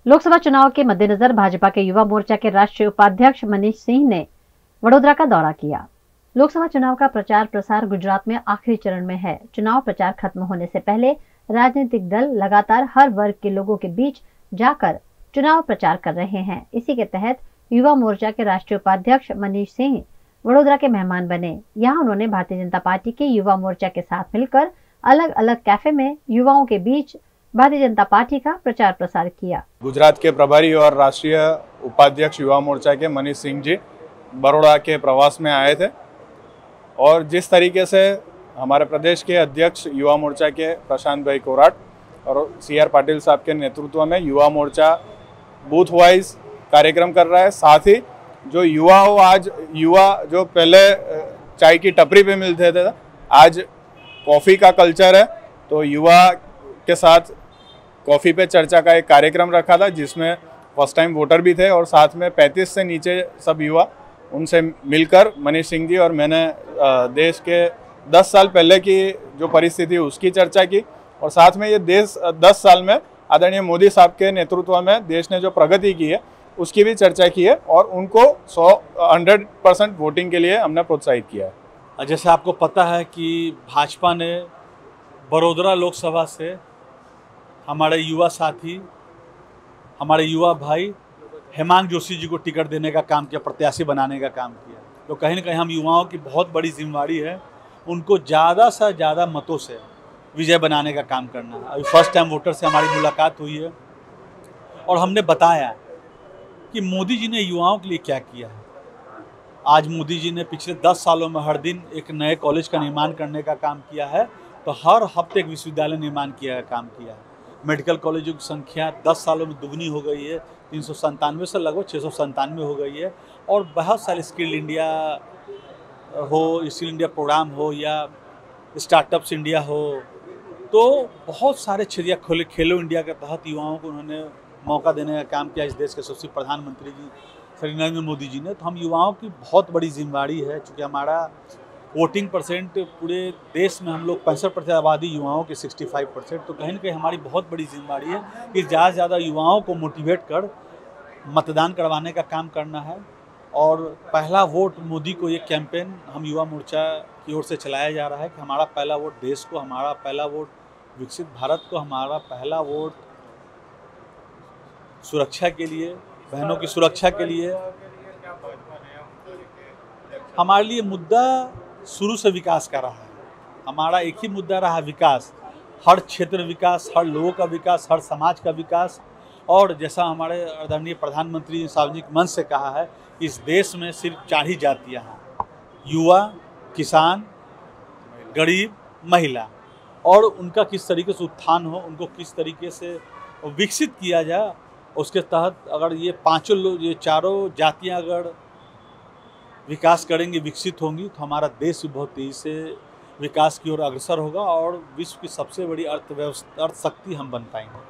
लोकसभा चुनाव के मद्देनजर भाजपा के युवा मोर्चा के राष्ट्रीय उपाध्यक्ष मनीष सिंह ने वडोदरा का दौरा किया। लोकसभा चुनाव का प्रचार प्रसार गुजरात में आखिरी चरण में है। चुनाव प्रचार खत्म होने से पहले राजनीतिक दल लगातार हर वर्ग के लोगों के बीच जाकर चुनाव प्रचार कर रहे हैं। इसी के तहत युवा मोर्चा के राष्ट्रीय उपाध्यक्ष मनीष सिंह वडोदरा के मेहमान बने। यहाँ उन्होंने भारतीय जनता पार्टी के युवा मोर्चा के साथ मिलकर अलग अलग कैफे में युवाओं के बीच भारतीय जनता पार्टी का प्रचार प्रसार किया। गुजरात के प्रभारी और राष्ट्रीय उपाध्यक्ष युवा मोर्चा के मनीष सिंह जी बड़ौदा के प्रवास में आए थे और जिस तरीके से हमारे प्रदेश के अध्यक्ष युवा मोर्चा के प्रशांत भाई कोराट और CR पाटिल साहब के नेतृत्व में युवा मोर्चा बूथ वाइज कार्यक्रम कर रहा है। साथ ही जो युवा हो, आज युवा जो पहले चाय की टपरी पे मिलते थे, आज कॉफ़ी का कल्चर है, तो युवा के साथ कॉफ़ी पे चर्चा का एक कार्यक्रम रखा था जिसमें फर्स्ट टाइम वोटर भी थे और साथ में 35 से नीचे सब युवा, उनसे मिलकर मनीष सिंह जी और मैंने देश के 10 साल पहले की जो परिस्थिति उसकी चर्चा की और साथ में ये देश 10 साल में आदरणीय मोदी साहब के नेतृत्व में देश ने जो प्रगति की है उसकी भी चर्चा की है और उनको 100% वोटिंग के लिए हमने प्रोत्साहित किया है। जैसे आपको पता है कि भाजपा ने बड़ोदरा लोकसभा से हमारे युवा साथी, हमारे युवा भाई हेमांग जोशी जी को टिकट देने का काम किया, प्रत्याशी बनाने का काम किया। तो कहीं ना कहीं हम युवाओं की बहुत बड़ी जिम्मेदारी है उनको ज़्यादा से ज़्यादा मतों से विजय बनाने का काम करना है। अभी फर्स्ट टाइम वोटर से हमारी मुलाकात हुई है और हमने बताया कि मोदी जी ने युवाओं के लिए क्या किया है। आज मोदी जी ने पिछले 10 सालों में हर दिन एक नए कॉलेज का निर्माण करने का काम किया है, तो हर हफ्ते एक विश्वविद्यालय निर्माण किया का काम किया है। मेडिकल कॉलेजों की संख्या 10 सालों में दुगनी हो गई है, 397 से लगभग 697 हो गई है और बहुत सारे स्किल इंडिया हो, स्किल इंडिया प्रोग्राम हो या स्टार्टअप्स इंडिया हो, तो बहुत सारे क्षेत्र खेलो इंडिया के तहत युवाओं को उन्होंने मौका देने का काम किया इस देश के सबसे प्रधानमंत्री जी श्री नरेंद्र मोदी जी ने। तो हम युवाओं की बहुत बड़ी जिम्मेदारी है, चूँकि हमारा वोटिंग परसेंट पूरे देश में हम लोग 65% आबादी युवाओं के 65%, तो कहीं ना कहीं हमारी बहुत बड़ी जिम्मेदारी है कि ज़्यादा से ज़्यादा युवाओं को मोटिवेट कर मतदान करवाने का काम करना है। और पहला वोट मोदी को, ये कैंपेन हम युवा मोर्चा की ओर से चलाया जा रहा है कि हमारा पहला वोट देश को, हमारा पहला वोट विकसित भारत को, हमारा पहला वोट सुरक्षा के लिए, बहनों की सुरक्षा के लिए। हमारे लिए मुद्दा शुरू से विकास का रहा है। हमारा एक ही मुद्दा रहा, विकास, हर क्षेत्र विकास, हर लोगों का विकास, हर समाज का विकास। और जैसा हमारे आदरणीय प्रधानमंत्री ने सार्वजनिक मंच से कहा है, इस देश में सिर्फ 4 ही जातियाँ हैं, युवा, किसान, गरीब, महिला, और उनका किस तरीके से उत्थान हो, उनको किस तरीके से विकसित किया जाए, उसके तहत अगर ये पांचों लोग, ये चारों जातियाँ अगर विकास करेंगी, विकसित होंगी, तो हमारा देश भी बहुत तेज़ी से विकास की ओर अग्रसर होगा और विश्व की सबसे बड़ी अर्थ शक्ति हम बन पाएंगे।